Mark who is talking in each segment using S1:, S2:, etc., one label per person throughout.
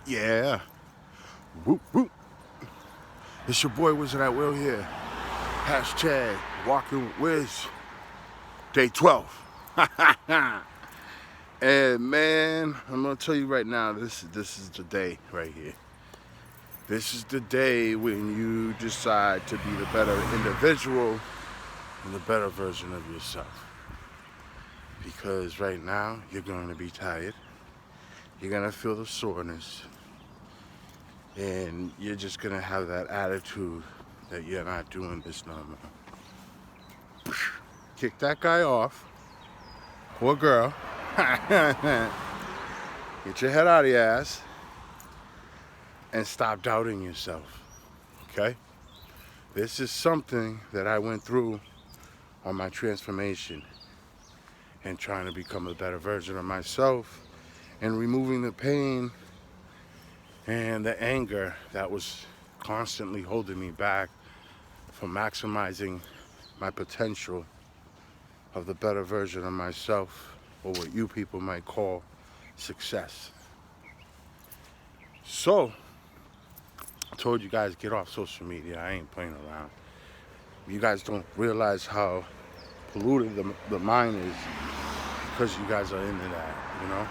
S1: Yeah. Whoop, whoop. It's your boy Wizardatwill here. Hashtag Walking Wiz. Day 12. And man, I'm gonna tell you right now, this is the day right here. This is the day when you decide to be the better individual and the better version of yourself. Because right now, you're going to be tired. You're gonna feel the soreness. And you're just gonna have that attitude that you're not doing this no more. Kick that guy off, or girl. Get your head out of your ass and stop doubting yourself. Okay? This is something that I went through on my transformation and trying to become a better version of myself and removing the pain and the anger that was constantly holding me back from maximizing my potential of the better version of myself, or what you people might call success. So, I told you guys, get off social media. I ain't playing around. You guys don't realize how polluted the mind is because you guys are into that, you know?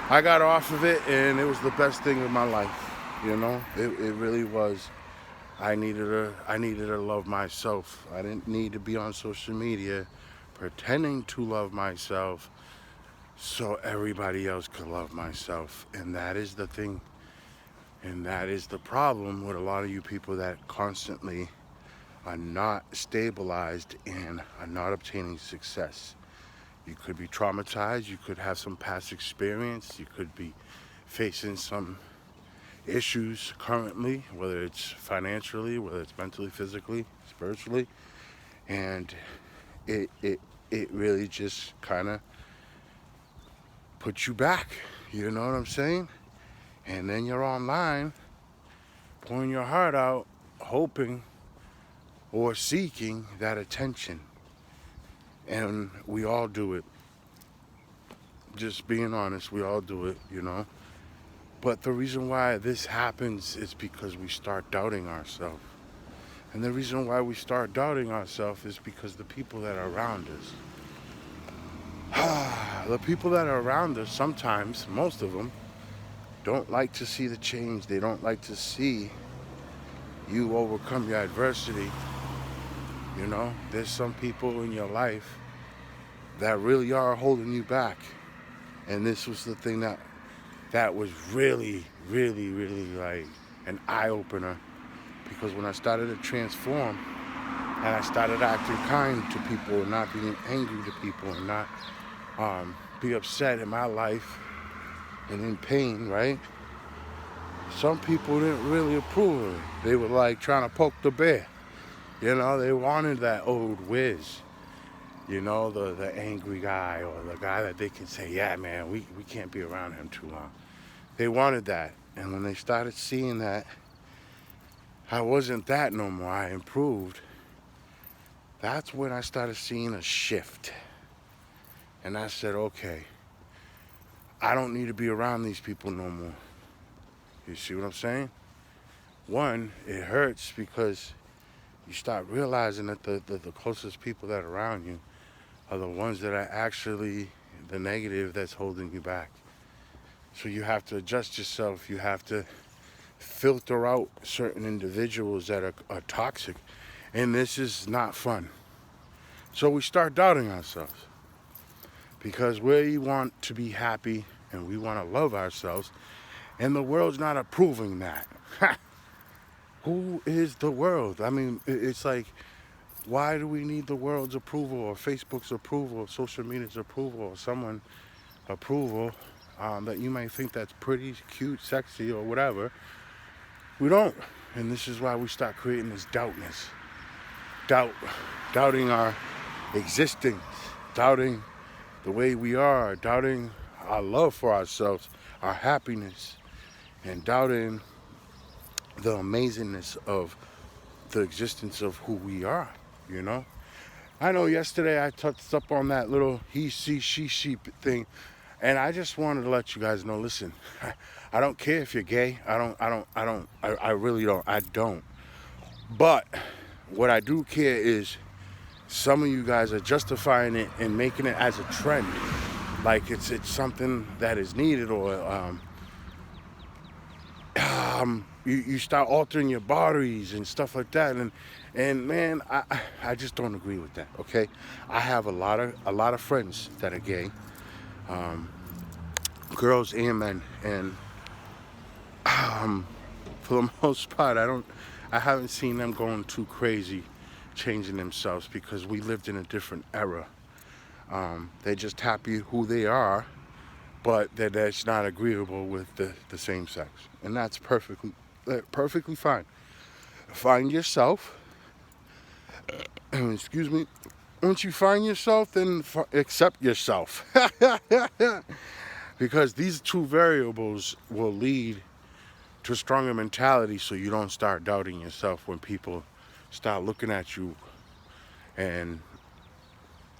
S1: I got off of it and it was the best thing of my life, you know? It really was. I needed to love myself. I didn't need to be on social media pretending to love myself so everybody else could love myself. And that is the thing. And that is the problem with a lot of you people that constantly are not stabilized and are not obtaining success. You could be traumatized, you could have some past experience, you could be facing some issues currently, whether it's financially, whether it's mentally, physically, spiritually, and it really just kind of puts you back, you know what I'm saying? And then you're online pouring your heart out, hoping or seeking that attention. And we all do it. Just being honest, we all do it, you know. But the reason why this happens is because we start doubting ourselves. And the reason why we start doubting ourselves is because the people that are around us, the people that are around us, sometimes, most of them, don't like to see the change. They don't like to see you overcome your adversity. You know, there's some people in your life that really are holding you back. And this was the thing that was really like an eye-opener, because when I started to transform and I started acting kind to people and not being angry to people and not be upset in my life and in pain, right? Some people didn't really approve of it. They were like trying to poke the bear. You know, they wanted that old Wiz. You know, the angry guy, or the guy that they can say, yeah, man, we can't be around him too long. They wanted that. And when they started seeing that I wasn't that no more, I improved, that's when I started seeing a shift. And I said, okay, I don't need to be around these people no more. You see what I'm saying? One, it hurts because you start realizing that the closest people that are around you are the ones that are actually the negative that's holding you back. So you have to adjust yourself. You have to filter out certain individuals that are toxic. And this is not fun. So we start doubting ourselves. Because we want to be happy and we want to love ourselves, and the world's not approving that. Who is the world? I mean, it's like, why do we need the world's approval, or Facebook's approval, or social media's approval, or someone's approval that you might think that's pretty, cute, sexy, or whatever? We don't. And this is why we start creating this doubting our existence, doubting the way we are, doubting our love for ourselves, our happiness, and doubting the amazingness of the existence of who we are, you know? I know yesterday I touched up on that little he, she, she thing. And I just wanted to let you guys know, listen, I don't care if you're gay. I really don't. I don't. But what I do care is some of you guys are justifying it and making it as a trend. Like it's something that is needed, or you start altering your bodies and stuff like that, and man, I just don't agree with that. Okay, I have a lot of friends that are gay, girls and men, and for the most part, I haven't seen them going too crazy, changing themselves, because we lived in a different era. They're just happy who they are, but that's not agreeable with the same sex, and that's perfectly fine. Find yourself. Excuse me. Once you find yourself, then accept yourself, because these two variables will lead to a stronger mentality, so you don't start doubting yourself when people start looking at you. And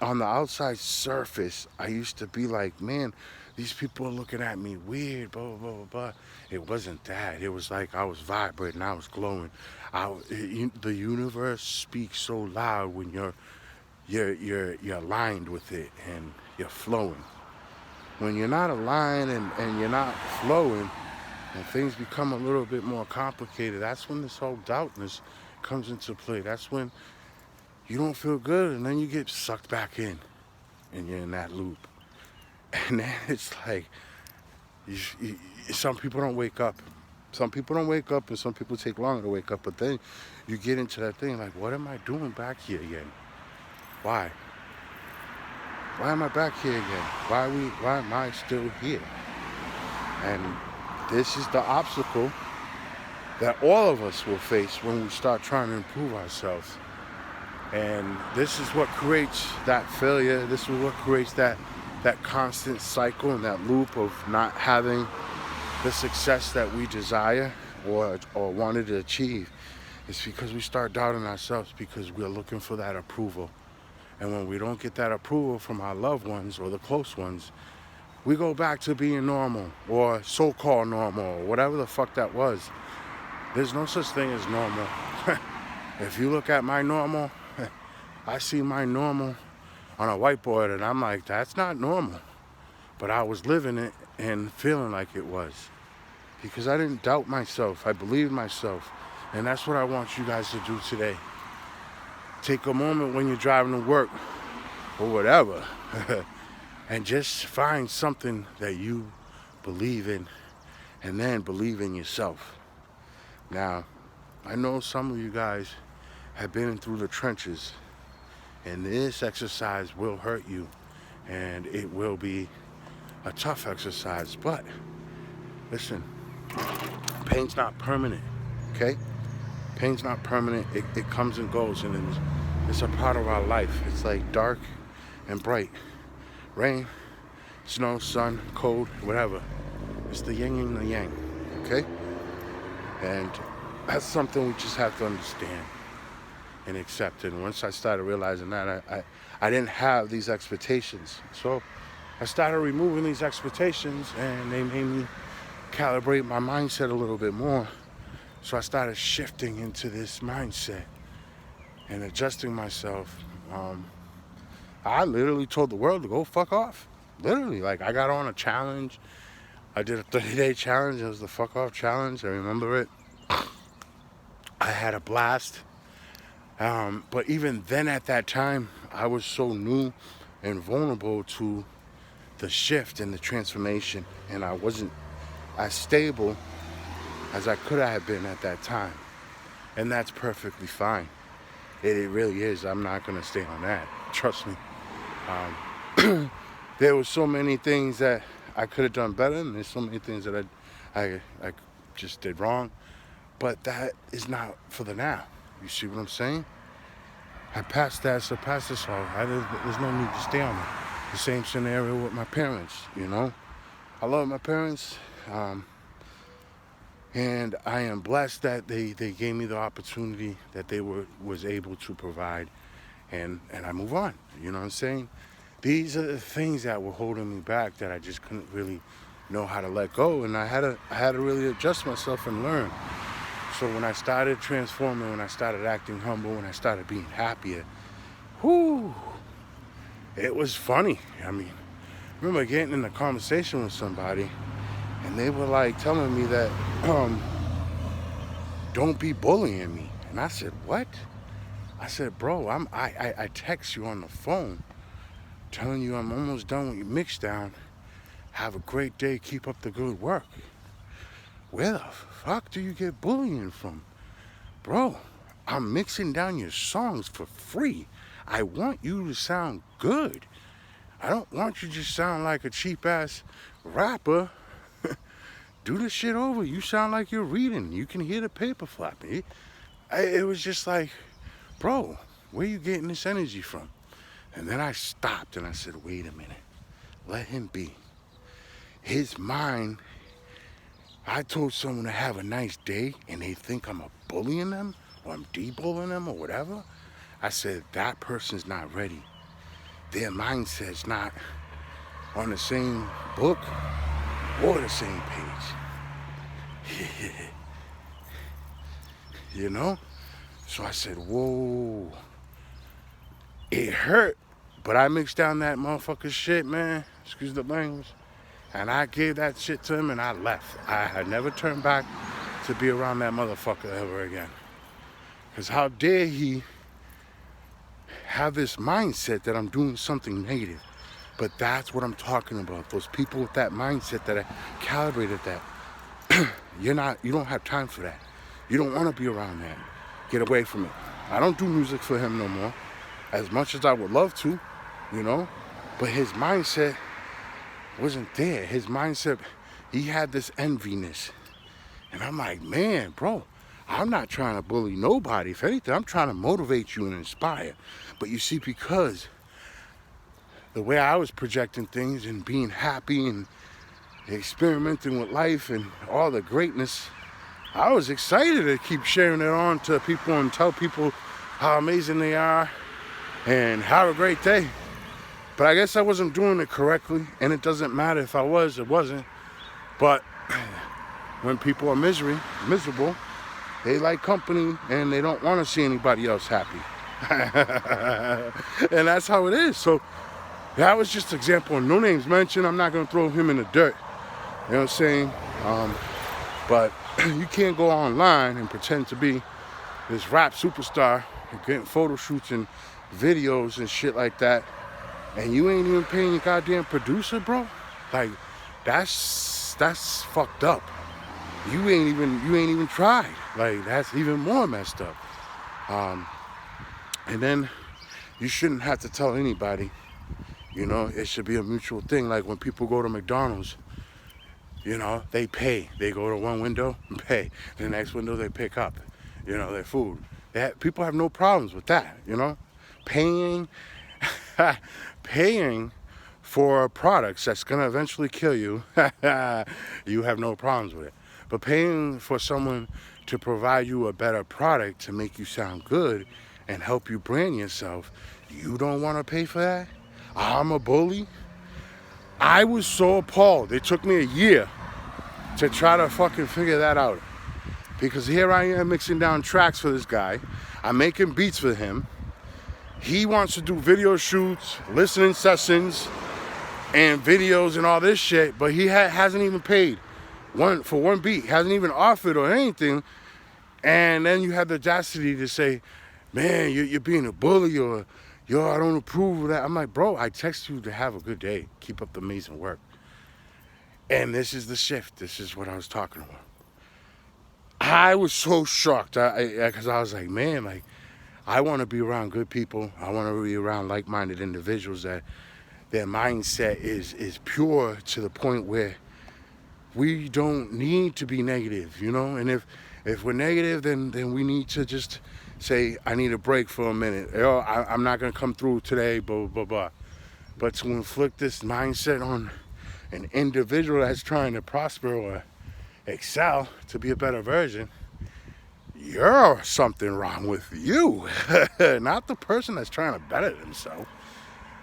S1: on the outside surface, I used to be like, man, these people are looking at me weird, blah, blah, blah, blah, blah. It wasn't that. It was like I was vibrating, I was glowing. The universe speaks so loud when you're aligned with it and you're flowing. When you're not aligned and you're not flowing, and things become a little bit more complicated, that's when this whole doubtness comes into play. That's when you don't feel good, and then you get sucked back in, and you're in that loop. And then it's like, some people don't wake up. Some people don't wake up, and some people take longer to wake up. But then you get into that thing like, what am I doing back here again? Why? Why am I back here again? Why am I still here? And this is the obstacle that all of us will face when we start trying to improve ourselves. And this is what creates that failure. This is what creates that constant cycle and that loop of not having the success that we desire or wanted to achieve. It's because we start doubting ourselves, because we're looking for that approval. And when we don't get that approval from our loved ones or the close ones, we go back to being normal, or so-called normal, or whatever the fuck that was. There's no such thing as normal. If you look at my normal, I see my normal on a whiteboard, and I'm like, that's not normal. But I was living it and feeling like it was, because I didn't doubt myself. I believed myself. And that's what I want you guys to do today. Take a moment when you're driving to work or whatever and just find something that you believe in, and then believe in yourself. Now, I know some of you guys have been through the trenches, and this exercise will hurt you, and it will be a tough exercise. But listen, pain's not permanent, okay? Pain's not permanent. It comes and goes, and it's a part of our life. It's like dark and bright, rain, snow, sun, cold, whatever. It's the yin and the yang, okay? And that's something we just have to understand and accept. And once I started realizing that, I didn't have these expectations. So I started removing these expectations, and they made me calibrate my mindset a little bit more. So I started shifting into this mindset and adjusting myself. I literally told the world to go fuck off. Literally, like, I got on a challenge. I did a 30-day challenge. It was the fuck off challenge. I remember it. I had a blast. But even then, at that time, I was so new and vulnerable to the shift and the transformation, and I wasn't as stable as I could have been at that time. And that's perfectly fine. It really is. I'm not going to stay on that. Trust me. There were so many things that I could have done better, and there's so many things that I just did wrong. But that is not for the now. You see what I'm saying? I passed that, so past this all. There's no need to stay on it. The same scenario with my parents, you know? I love my parents, and I am blessed that they gave me the opportunity that they was able to provide, and I move on. You know what I'm saying? These are the things that were holding me back that I just couldn't really know how to let go, and I had to really adjust myself and learn. So when I started transforming, when I started acting humble, when I started being happier, whoo, it was funny. I mean, I remember getting in a conversation with somebody, and they were like telling me that, don't be bullying me. And I said, what? I said, bro, I text you on the phone telling you I'm almost done with your mix down. Have a great day, keep up the good work. Where the fuck do you get bullying from? Bro, I'm mixing down your songs for free. I want you to sound good. I don't want you to just sound like a cheap ass rapper. Do the shit over. You sound like you're reading. You can hear the paper flapping. It was just like, bro, where you getting this energy from? And then I stopped and I said, wait a minute. Let him be. His mind, I told someone to have a nice day and they think I'm bullying them or I'm de-bullying them or whatever. I said, that person's not ready. Their mindset's not on the same book or the same page. You know? So I said, whoa. It hurt, but I mixed down that motherfucker shit, man. Excuse the language. And I gave that shit to him and I left. I had never turned back to be around that motherfucker ever again. Because how dare he have this mindset that I'm doing something negative. But that's what I'm talking about. Those people with that mindset that I calibrated that. You don't have time for that. You don't want to be around that. Get away from it. I don't do music for him no more. As much as I would love to, you know. But his mindset wasn't there. His mindset, he had this enviness. And I'm like, man, bro, I'm not trying to bully nobody. If anything, I'm trying to motivate you and inspire. But you see, because the way I was projecting things and being happy and experimenting with life and all the greatness, I was excited to keep sharing it on to people and tell people how amazing they are and have a great day. But I guess I wasn't doing it correctly, and it doesn't matter if I was or wasn't. But when people are miserable, they like company and they don't want to see anybody else happy. And that's how it is. So that was just an example. No names mentioned. I'm not going to throw him in the dirt. You know what I'm saying? But you can't go online and pretend to be this rap superstar and getting photo shoots and videos and shit like that, and you ain't even paying your goddamn producer, bro. Like, that's fucked up. You ain't even tried. Like, that's even more messed up. And then you shouldn't have to tell anybody. You know, it should be a mutual thing. Like when people go to McDonald's, you know, they pay. They go to one window and pay. The next window they pick up, you know, their food. People have no problems with that, you know. Paying for products that's going to eventually kill you, you have no problems with it. But paying for someone to provide you a better product to make you sound good and help you brand yourself, you don't want to pay for that? I'm a bully? I was so appalled. It took me a year to try to fucking figure that out. Because here I am mixing down tracks for this guy. I'm making beats for him. He wants to do video shoots, listening sessions, and videos and all this shit, but he hasn't even paid for one beat. Hasn't even offered or anything. And then you have the audacity to say, man, you're being a bully, or yo, I don't approve of that. I'm like, bro, I text you to have a good day. Keep up the amazing work. And this is the shift. This is what I was talking about. I was so shocked because I was like, man, like, I want to be around good people. I want to be around like-minded individuals that their mindset is pure to the point where we don't need to be negative, you know? And if we're negative, then we need to just say, I need a break for a minute. Yo, I'm not going to come through today, blah, blah, blah. But to inflict this mindset on an individual that's trying to prosper or excel to be a better version, you're something wrong with you, not the person that's trying to better themselves.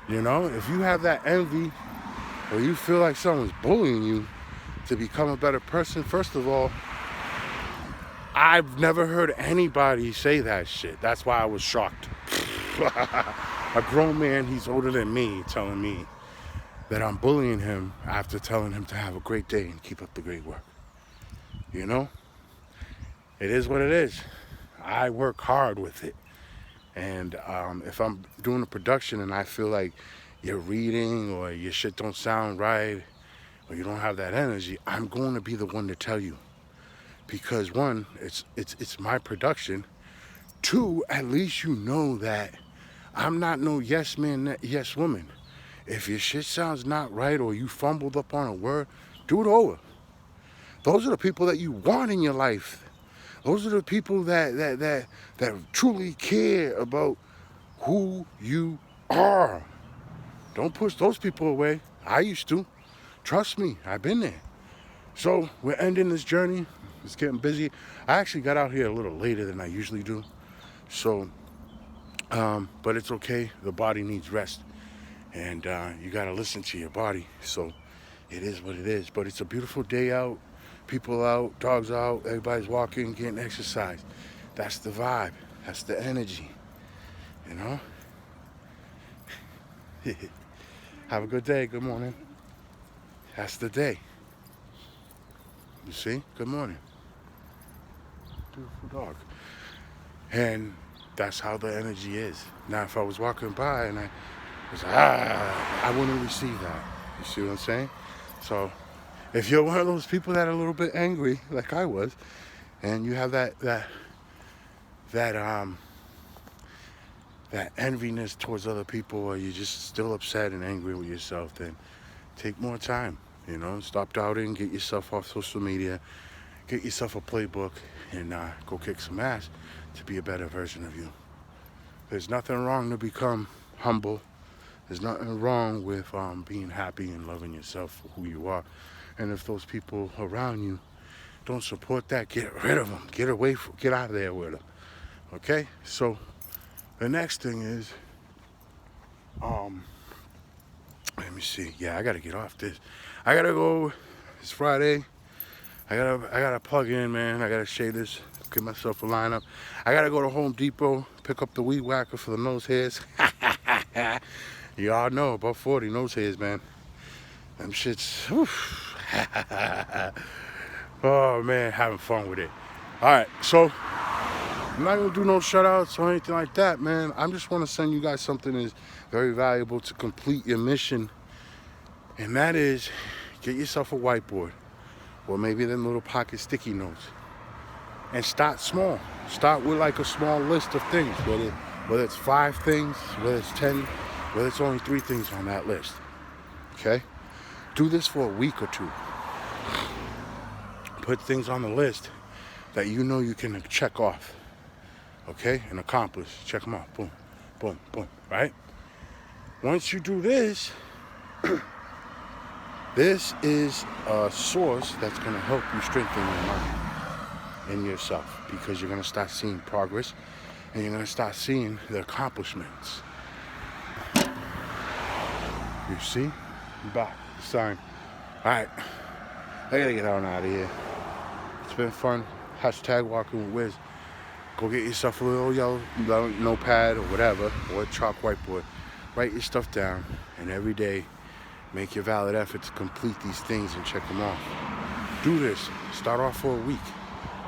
S1: You know, if you have that envy or you feel like someone's bullying you to become a better person, first of all, I've never heard anybody say that shit. That's why I was shocked. A grown man, he's older than me, telling me that I'm bullying him after telling him to have a great day and keep up the great work. You know? It is what it is. I work hard with it. And if I'm doing a production and I feel like you're reading or your shit don't sound right or you don't have that energy, I'm going to be the one to tell you. Because one, it's my production. Two, at least you know that I'm not no yes man, yes woman. If your shit sounds not right or you fumbled up on a word, do it over. Those are the people that you want in your life. Those are the people that truly care about who you are. Don't push those people away. I used to. Trust me, I've been there. So we're ending this journey. It's getting busy. I actually got out here a little later than I usually do. So, but it's okay. The body needs rest. And you got to listen to your body. So it is what it is. But it's a beautiful day out. People out, dogs out, everybody's walking, getting exercise. That's the vibe. That's the energy. You know? Have a good day. Good morning. That's the day. You see? Good morning. Beautiful dog. And that's how the energy is. Now, if I was walking by and I was I wouldn't receive that. You see what I'm saying? So, if you're one of those people that are a little bit angry, like I was, and you have that enviness towards other people, or you're just still upset and angry with yourself, then take more time. You know, stop doubting, get yourself off social media, get yourself a playbook, and go kick some ass to be a better version of you. There's nothing wrong to become humble. There's nothing wrong with being happy and loving yourself for who you are. And if those people around you don't support that, get rid of them. Get out of there with them. Okay? So the next thing is, let me see. Yeah, I gotta get off this. I gotta go. It's Friday. I gotta plug in, man. I gotta shave this. Get myself a lineup. I gotta go to Home Depot, pick up the weed whacker for the nose hairs. You all know about 40 nose hairs, man. Them shits. Oh man, having fun with it. All right, so I'm not gonna do no shutouts or anything like that, man. I just want to send you guys something that's very valuable to complete your mission, and that is get yourself a whiteboard or maybe them little pocket sticky notes, and start small. Start with like a small list of things, whether it's 5 things, whether it's 10, whether it's only 3 things on that list. Okay? Do this for a week or 2. Put things on the list that you know you can check off. Okay? And accomplish. Check them off. Boom, boom, boom. Right? Once you do this, this is a source that's going to help you strengthen your mind and yourself, because you're going to start seeing progress and you're going to start seeing the accomplishments. You see? I'm back. Sign. Alright. I gotta get on out of here. It's been fun. Hashtag walking with Wiz. Go get yourself a little yellow notepad or whatever, or a chalk whiteboard. Write your stuff down, and every day make your valid effort to complete these things and check them off. Do this. Start off for a week.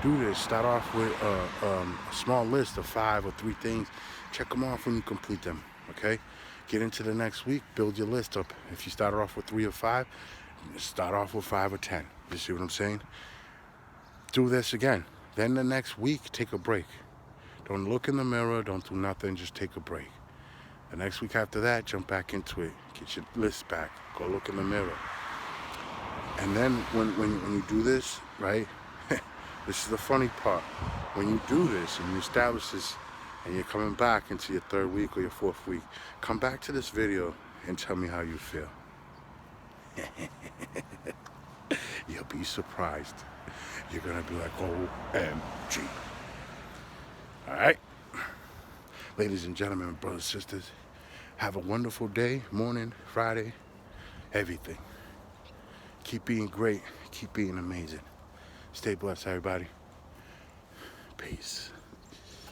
S1: Do this. Start off with a small list of 5 or 3 things. Check them off when you complete them. Okay? Get into the next week. Build your list up. If you started off with 3 or 5, start off with 5 or 10. You see what I'm saying? Do this again. Then the next week, take a break. Don't look in the mirror. Don't do nothing. Just take a break. The next week after that, jump back into it. Get your list back. Go look in the mirror. And then when you do this, right? This is the funny part. When you do this and you establish this and you're coming back into your 3rd week or your 4th week, come back to this video and tell me how you feel. You'll be surprised. You're gonna be like, OMG. All right? Ladies and gentlemen, brothers and sisters, Have a wonderful day, morning, Friday, everything. Keep being great. Keep being amazing. Stay blessed, everybody. Peace.